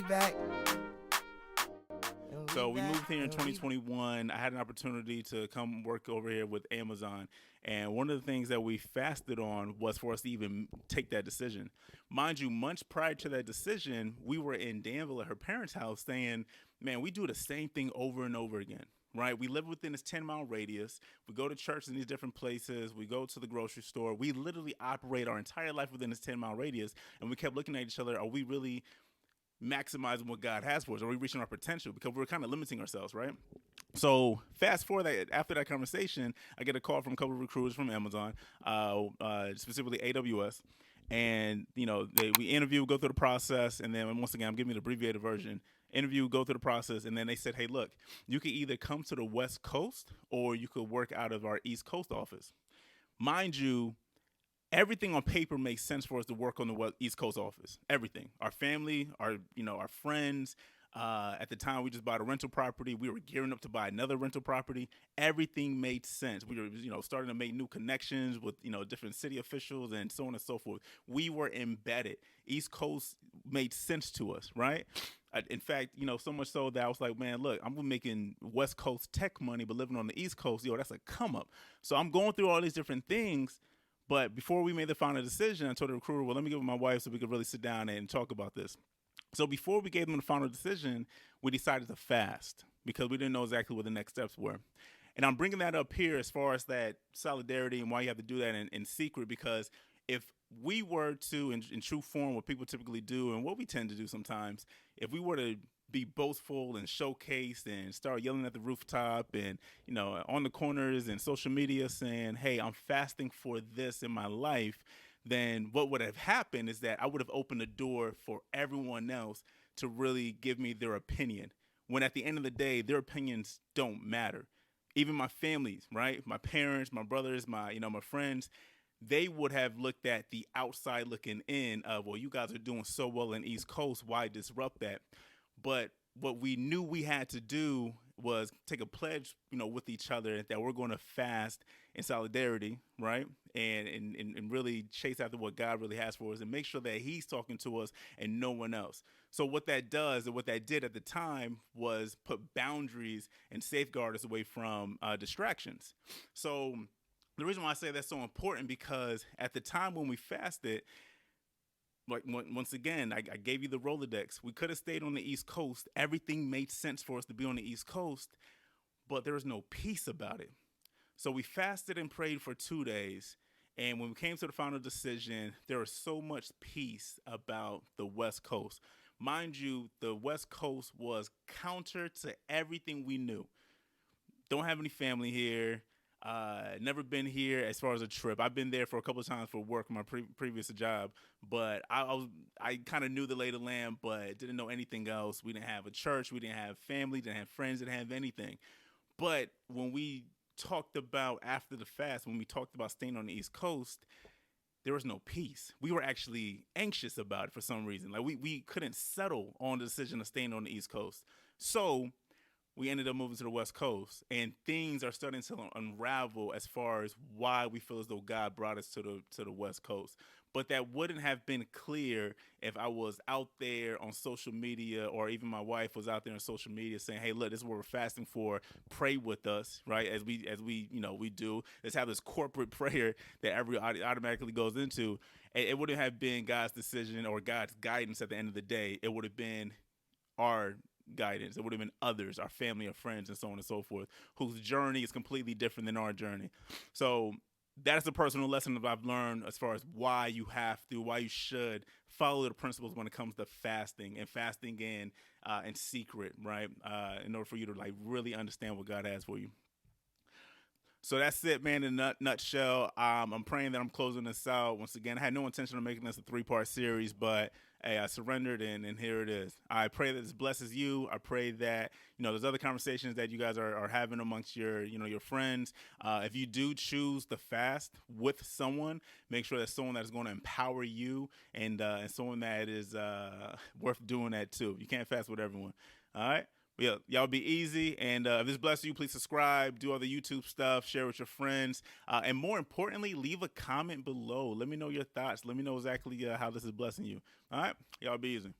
we back. So we moved here in 2021. I had an opportunity to come work over here with Amazon. And one of the things that we fasted on was for us to even take that decision. Mind you, months prior to that decision, we were in Danville at her parents' house saying, man, we do the same thing over and over again. Right? We live within this 10-mile radius. We go to church in these different places. We go to the grocery store. We literally operate our entire life within this 10-mile radius. And we kept looking at each other. Are we really maximizing what God has for us? Are we reaching our potential? Because we're kind of limiting ourselves, right? So fast forward that after that conversation, I get a call from a couple of recruiters from Amazon, specifically AWS. And, we interview, go through the process. And then once again, I'm giving you the abbreviated version. Interview, go through the process. And then they said, hey, look, you could either come to the West Coast or you could work out of our East Coast office. Mind you, everything on paper makes sense for us to work on the East Coast office. Everything, our family, our friends. At the time, we just bought a rental property. We were gearing up to buy another rental property. Everything made sense. We were, starting to make new connections with, different city officials and so on and so forth. We were embedded. East Coast made sense to us, right? In fact, so much so that I was like, man, look, I'm making West Coast tech money, but living on the East Coast, that's a come up. So I'm going through all these different things. But before we made the final decision, I told the recruiter, well, let me get with my wife so we could really sit down and talk about this. So before we gave them the final decision, we decided to fast because we didn't know exactly what the next steps were. And I'm bringing that up here as far as that solidarity and why you have to do that in secret, because if we were to, in true form, what people typically do and what we tend to do sometimes, if we were to be boastful and showcase and start yelling at the rooftop and, on the corners and social media saying, hey, I'm fasting for this in my life, then what would have happened is that I would have opened the door for everyone else to really give me their opinion. When at the end of the day, their opinions don't matter. Even my families, right? My parents, my brothers, my friends, they would have looked at the outside looking in of, well, you guys are doing so well in East Coast. Why disrupt that? But what we knew we had to do was take a pledge, with each other that we're going to fast in solidarity, right? And really chase after what God really has for us and make sure that he's talking to us and no one else. So what that does and what that did at the time was put boundaries and safeguard us away from distractions. So the reason why I say that's so important, because at the time when we fasted, like once again, I gave you the Rolodex. We could have stayed on the East Coast. Everything made sense for us to be on the East Coast, but there was no peace about it. So we fasted and prayed for 2 days. And when we came to the final decision, there was so much peace about the West Coast. Mind you, the West Coast was counter to everything we knew. Don't have any family here. Never been here as far as a trip. I've been there for a couple of times for work, my previous job, but I kind of knew the lay of the land, but didn't know anything else. We didn't have a church, we didn't have family, didn't have friends, didn't have anything. But when we talked about after the fast, when we talked about staying on the East Coast, there was no peace. We were actually anxious about it for some reason. Like we couldn't settle on the decision of staying on the East Coast. So we ended up moving to the West Coast, and things are starting to unravel as far as why we feel as though God brought us to the West Coast. But that wouldn't have been clear if I was out there on social media, or even my wife was out there on social media saying, hey, look, this is what we're fasting for. Pray with us, right? As we we do. Let's have this corporate prayer that everybody automatically goes into. It wouldn't have been God's decision or God's guidance at the end of the day. It would have been our guidance. It would have been others, our family, our friends, and so on and so forth, whose journey is completely different than our journey. So that's a personal lesson that I've learned as far as why you should follow the principles when it comes to fasting in secret, right? In order for you to really understand what God has for you. So that's it, man, in a nutshell. I'm praying that I'm closing this out. Once again, I had no intention of making this a 3-part series, but hey, I surrendered, and here it is. I pray that this blesses you. I pray that, there's other conversations that you guys are having amongst your friends. If you do choose to fast with someone, make sure that's someone that's going to empower you and someone that is worth doing that too. You can't fast with everyone. All right? Yeah, y'all be easy. And if this blesses you, please subscribe, do all the YouTube stuff, share with your friends. And more importantly, leave a comment below. Let me know your thoughts. Let me know exactly how this is blessing you. All right? Y'all be easy.